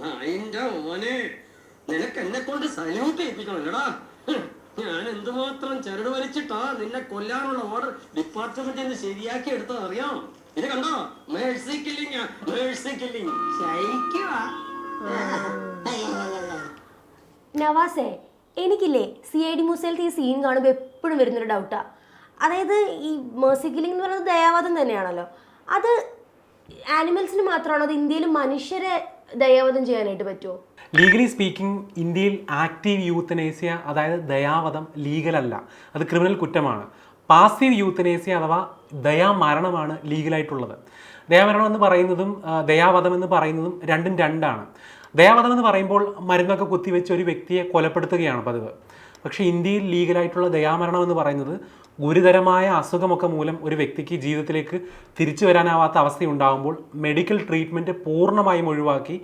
നായിന്റെ മോനെ, നിനക്ക് എന്നെ കൊണ്ട് സല്യൂട്ട് ചെയ്യിപ്പിക്കണല്ലടാ. ഞാൻ എന്തുമാത്രം ചരട് വലിച്ചിട്ടാ നിന്നെ കൊല്ലാനുള്ള ഓർഡർ ഡിപ്പാർട്ട്മെന്റിൽ നിന്ന് ശരിയാക്കി എടുത്തത് അറിയാം. ഇത് കണ്ടോ, മേഴ്സി കില്ലിങ്, മേഴ്സി കില്ലിങ്. നവാസേ, എനിക്കില്ലേ CID മൂസയിലത്തെ ഈ സീൻ കാണുമ്പോൾ എപ്പോഴും വരുന്നൊരു ഡൗട്ടാ. അതായത് ഈ മേഴ്സി കില്ലിംഗ് എന്ന് പറയുന്നത് ദയാവധം തന്നെയാണല്ലോ. അത് ആനിമൽസിന് മാത്രമാണോ, അത് ഇന്ത്യയിൽ മനുഷ്യരെ ദയാവധം ചെയ്യാനായിട്ട് പറ്റുമോ? ലീഗലി സ്പീക്കിംഗ് ഇന്ത്യയിൽ ആക്റ്റീവ് യൂത്തനേസിയ അതായത് ദയാവധം ലീഗലല്ല, അത് ക്രിമിനൽ കുറ്റമാണ്. പാസീവ് യൂത്തനേസിയ അഥവാ ദയാമരണമാണ് ലീഗലായിട്ടുള്ളത്. ദയാമരണം എന്ന് പറയുന്നതും ദയാവധം എന്ന് പറയുന്നതും രണ്ടും രണ്ടാണ്. ദയാവധം എന്ന് പറയുമ്പോൾ മരുന്നൊക്കെ കുത്തിവെച്ച് ഒരു വ്യക്തിയെ കൊലപ്പെടുത്തുകയാണ് പതിവ്. പക്ഷേ ഇന്ത്യയിൽ ലീഗലായിട്ടുള്ള ദയാമരണം എന്ന് പറയുന്നത് ഗുരുതരമായ അസുഖമൊക്കെ മൂലം ഒരു വ്യക്തിക്ക് ജീവിതത്തിലേക്ക് തിരിച്ചു വരാനാവാത്ത അവസ്ഥയുണ്ടാകുമ്പോൾ മെഡിക്കൽ ട്രീറ്റ്മെൻറ്റ് പൂർണ്ണമായും ഒഴിവാക്കി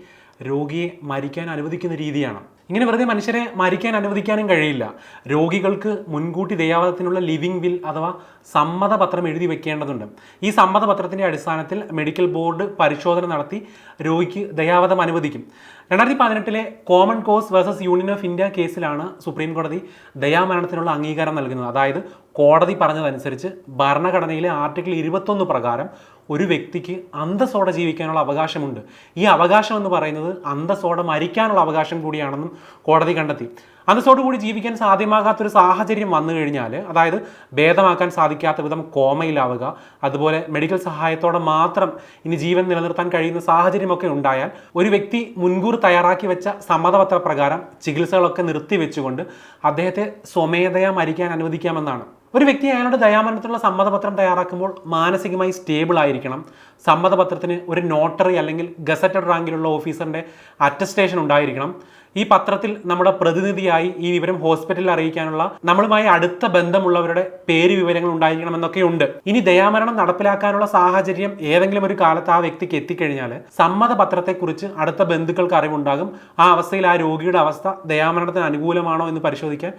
രോഗിയെ മരിക്കാൻ അനുവദിക്കുന്ന രീതിയാണ്. ഇങ്ങനെ വെറുതെ മനുഷ്യരെ മരിക്കാൻ അനുവദിക്കാനും കഴിയില്ല. രോഗികൾക്ക് മുൻകൂട്ടി ദയാവധത്തിനുള്ള ലിവിങ് വിൽ അഥവാ സമ്മതപത്രം എഴുതി വെക്കേണ്ടതുണ്ട്. ഈ സമ്മതപത്രത്തിൻ്റെ അടിസ്ഥാനത്തിൽ മെഡിക്കൽ ബോർഡ് പരിശോധന നടത്തി രോഗിക്ക് ദയാവധം അനുവദിക്കും. 2018 common cause versus union of India കേസിലാണ് സുപ്രീം കോടതി ദയാമരണത്തിനുള്ള അംഗീകാരം നൽകുന്നത്. അതായത് കോടതി പറഞ്ഞതനുസരിച്ച് ഭരണഘടനയിലെ ആർട്ടിക്കിൾ 21 പ്രകാരം ഒരു വ്യക്തിക്ക് അന്തസ്സോടെ ജീവിക്കാനുള്ള അവകാശമുണ്ട്. ഈ അവകാശം എന്ന് പറയുന്നത് അന്തസ്സോടെ മരിക്കാനുള്ള അവകാശം കൂടിയാണെന്നും കോടതി കണ്ടെത്തി. അന്തസ്സോടു കൂടി ജീവിക്കാൻ സാധ്യമാകാത്തൊരു സാഹചര്യം വന്നു കഴിഞ്ഞാൽ, അതായത് ഭേദമാക്കാൻ സാധിക്കാത്ത വിധം കോമയിലാവുക, അതുപോലെ മെഡിക്കൽ സഹായത്തോടെ മാത്രം ഇനി ജീവൻ നിലനിർത്താൻ കഴിയുന്ന സാഹചര്യമൊക്കെ ഉണ്ടായാൽ ഒരു വ്യക്തി മുൻകൂർ തയ്യാറാക്കി വെച്ച സമ്മതപത്ര പ്രകാരം ചികിത്സകളൊക്കെ നിർത്തിവെച്ചുകൊണ്ട് അദ്ദേഹത്തെ സ്വമേധയാ മരിക്കാൻ അനുവദിക്കാമെന്നാണ്. ഒരു വ്യക്തി അയാളുടെ ദയാമരണത്തിനുള്ള സമ്മതപത്രം തയ്യാറാക്കുമ്പോൾ മാനസികമായി സ്റ്റേബിൾ ആയിരിക്കണം. സമ്മതപത്രത്തിന് ഒരു നോട്ടറി അല്ലെങ്കിൽ ഗസറ്റഡ് റാങ്കിലുള്ള ഓഫീസറിൻ്റെ അറ്റസ്റ്റേഷൻ ഉണ്ടായിരിക്കണം. ഈ പത്രത്തിൽ നമ്മുടെ പ്രതിനിധിയായി ഈ വിവരം ഹോസ്പിറ്റലിൽ അറിയിക്കാനുള്ള നമ്മളുമായി അടുത്ത ബന്ധമുള്ളവരുടെ പേര് വിവരങ്ങൾ ഉണ്ടായിരിക്കണം എന്നൊക്കെയുണ്ട്. ഇനി ദയാമരണം നടപ്പിലാക്കാനുള്ള സാഹചര്യം ഏതെങ്കിലും ഒരു കാലത്ത് ആ വ്യക്തിക്ക് എത്തിക്കഴിഞ്ഞാൽ സമ്മതപത്രത്തെക്കുറിച്ച് അടുത്ത ബന്ധുക്കൾക്ക് അറിവുണ്ടാകും. ആ അവസ്ഥയിൽ ആ രോഗിയുടെ അവസ്ഥ ദയാമരണത്തിന് അനുകൂലമാണോ എന്ന് പരിശോധിക്കാൻ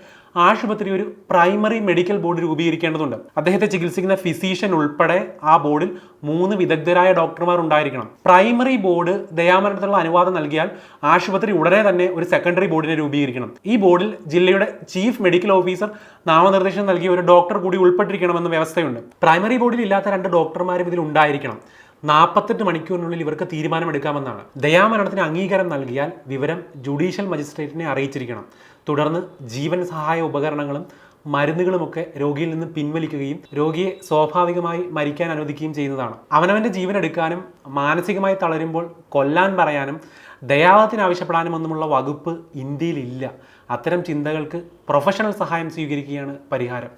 ആശുപത്രി ഒരു പ്രൈമറി മെഡിക്കൽ ബോർഡ് രൂപീകരിക്കേണ്ടതുണ്ട്. അദ്ദേഹത്തെ ചികിത്സിക്കുന്ന ഫിസീഷ്യൻ ഉൾപ്പെടെ ആ ബോർഡിൽ 3 വിദഗ്ധരായ ഡോക്ടർമാർ ഉണ്ടായിരിക്കണം. പ്രൈമറി ബോർഡ് ദയാമരണത്തിനുള്ള അനുവാദം നൽകിയാൽ ആശുപത്രി ഉടനെ തന്നെ ഒരു സെക്കൻഡറി ബോർഡിനെ രൂപീകരിക്കണം. ഈ ബോർഡിൽ ജില്ലയുടെ ചീഫ് മെഡിക്കൽ ഓഫീസർ നാമനിർദ്ദേശം നൽകിയ ഒരു ഡോക്ടർ കൂടി ഉൾപ്പെട്ടിരിക്കണമെന്ന വ്യവസ്ഥയുണ്ട്. പ്രൈമറി ബോർഡിൽ ഇല്ലാത്ത 2 ഡോക്ടർമാരും ഇതിൽ ഉണ്ടായിരിക്കണം. 48 മണിക്കൂറിനുള്ളിൽ ഇവർക്ക് തീരുമാനമെടുക്കാമെന്നാണ്. ദയാമരണത്തിന് അംഗീകാരം നൽകിയാൽ വിവരം ജുഡീഷ്യൽ മജിസ്ട്രേറ്റിനെ അറിയിച്ചിരിക്കണം. തുടർന്ന് ജീവൻ സഹായ ഉപകരണങ്ങളും മരുന്നുകളുമൊക്കെ രോഗിയിൽ നിന്ന് പിൻവലിക്കുകയും രോഗിയെ സ്വാഭാവികമായി മരിക്കാൻ അനുവദിക്കുകയും ചെയ്യുന്നതാണ്. അവനവൻ്റെ ജീവൻ എടുക്കാനും മാനസികമായി തളരുമ്പോൾ കൊല്ലാൻ പറയാനും ദയാവധത്തിന് ആവശ്യപ്പെടാനും ഒന്നുമുള്ള വകുപ്പ് ഇന്ത്യയിലില്ല. അത്തരം ചിന്തകൾക്ക് പ്രൊഫഷണൽ സഹായം സ്വീകരിക്കുകയാണ് പരിഹാരം.